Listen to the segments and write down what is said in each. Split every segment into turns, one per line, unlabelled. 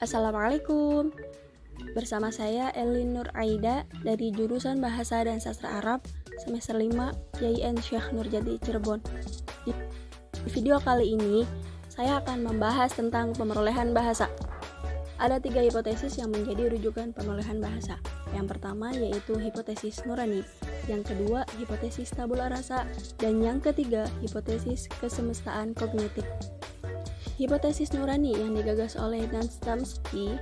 Assalamualaikum. Bersama saya Elin Nur Aida dari jurusan Bahasa dan Sastra Arab semester 5 YIN Syekh Nurjati Cirebon. Di video kali ini saya akan membahas tentang pemerolehan bahasa. Ada 3 hipotesis yang menjadi rujukan pemerolehan bahasa. Yang pertama yaitu hipotesis nurani, yang kedua hipotesis tabula rasa, dan yang ketiga hipotesis kesemestaan kognitif. Hipotesis nurani yang digagas oleh Dunstan-Stamsky.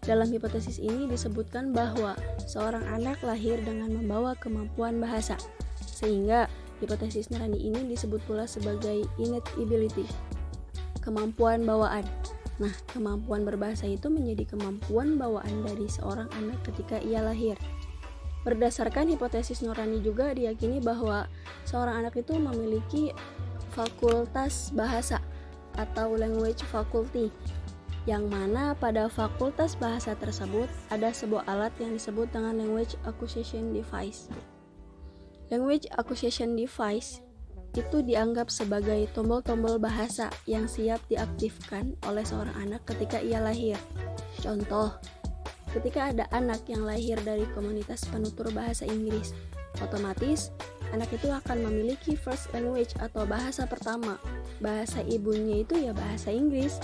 Dalam hipotesis ini disebutkan bahwa seorang anak lahir dengan membawa kemampuan bahasa, sehingga hipotesis nurani ini disebut pula sebagai innate ability, kemampuan bawaan. Nah, kemampuan berbahasa itu menjadi kemampuan bawaan dari seorang anak ketika ia lahir. Berdasarkan hipotesis nurani juga diyakini bahwa seorang anak itu memiliki fakultas bahasa atau language faculty, yang mana pada fakultas bahasa tersebut ada sebuah alat yang disebut dengan language acquisition device. Language acquisition device itu dianggap sebagai tombol-tombol bahasa yang siap diaktifkan oleh seorang anak ketika ia lahir. Contoh, ketika ada anak yang lahir dari komunitas penutur bahasa Inggris, otomatis anak itu akan memiliki first language atau bahasa pertama. Bahasa ibunya itu ya bahasa Inggris,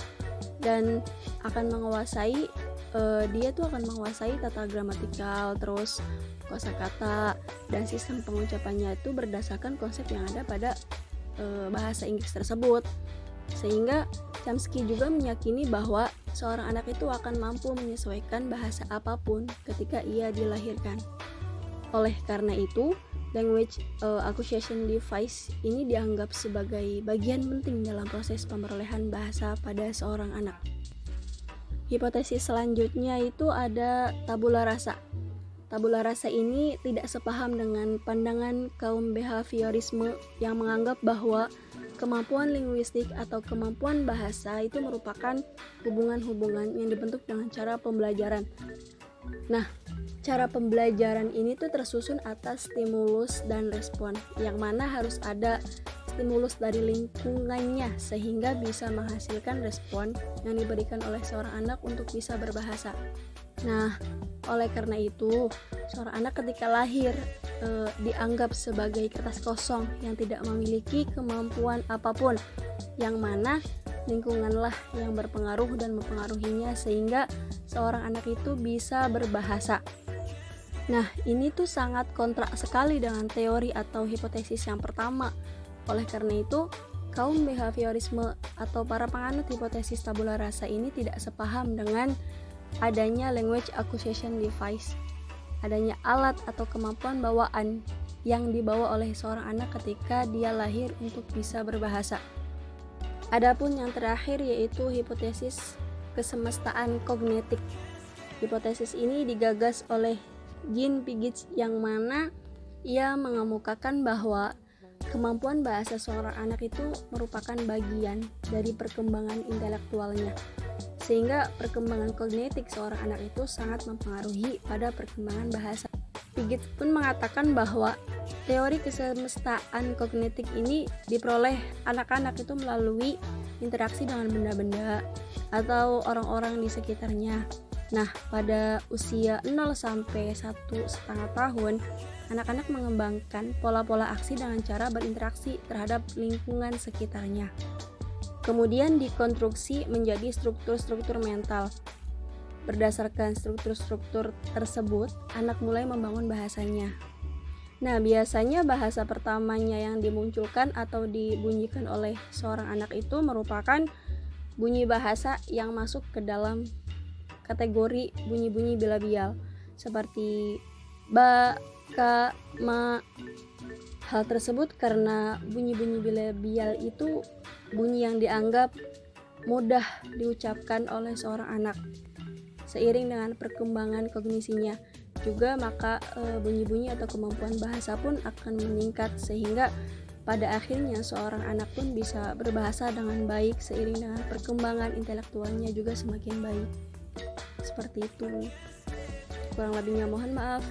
dan akan menguasai akan menguasai tata gramatikal, terus kosakata, dan sistem pengucapannya itu berdasarkan konsep yang ada pada bahasa Inggris tersebut. Sehingga Chomsky juga meyakini bahwa seorang anak itu akan mampu menyesuaikan bahasa apapun ketika ia dilahirkan. Oleh karena itu, language acquisition device ini dianggap sebagai bagian penting dalam proses pemerolehan bahasa pada seorang anak. Hipotesis selanjutnya itu ada tabula rasa. Tabula rasa ini tidak sepaham dengan pandangan kaum behaviorisme yang menganggap bahwa kemampuan linguistik atau kemampuan bahasa itu merupakan hubungan-hubungan yang dibentuk dengan cara pembelajaran. Nah, cara pembelajaran ini tuh tersusun atas stimulus dan respon, yang mana harus ada stimulus dari lingkungannya sehingga bisa menghasilkan respon yang diberikan oleh seorang anak untuk bisa berbahasa. Nah, oleh karena itu, seorang anak ketika lahir dianggap sebagai kertas kosong yang tidak memiliki kemampuan apapun, yang mana lingkunganlah yang berpengaruh dan mempengaruhinya sehingga seorang anak itu bisa berbahasa. Nah, ini tuh sangat kontra sekali dengan teori atau hipotesis yang pertama. Oleh karena itu, kaum behaviorisme atau para penganut hipotesis tabula rasa ini tidak sepaham dengan adanya language acquisition device, adanya alat atau kemampuan bawaan yang dibawa oleh seorang anak ketika dia lahir untuk bisa berbahasa. Adapun yang terakhir yaitu hipotesis kesemestaan kognitif. Hipotesis ini digagas oleh Jean Piaget, yang mana ia mengemukakan bahwa kemampuan bahasa seorang anak itu merupakan bagian dari perkembangan intelektualnya, sehingga perkembangan kognitif seorang anak itu sangat mempengaruhi pada perkembangan bahasa. Piaget pun mengatakan bahwa teori kesemestaan kognitif ini diperoleh anak-anak itu melalui interaksi dengan benda-benda atau orang-orang di sekitarnya. Nah, pada usia 0 sampai 1,5 tahun, anak-anak mengembangkan pola-pola aksi dengan cara berinteraksi terhadap lingkungan sekitarnya. Kemudian dikonstruksi menjadi struktur-struktur mental. Berdasarkan struktur-struktur tersebut, anak mulai membangun bahasanya. Nah, biasanya bahasa pertamanya yang dimunculkan atau dibunyikan oleh seorang anak itu merupakan bunyi bahasa yang masuk ke dalam kategori bunyi-bunyi bilabial seperti ba, ka, ma. Hal tersebut karena bunyi-bunyi bilabial itu bunyi yang dianggap mudah diucapkan oleh seorang anak. Seiring dengan perkembangan kognisinya juga, maka bunyi-bunyi atau kemampuan bahasa pun akan meningkat sehingga pada akhirnya seorang anak pun bisa berbahasa dengan baik seiring dengan perkembangan intelektualnya juga semakin baik. Seperti itu. Kurang lebihnya mohon maaf.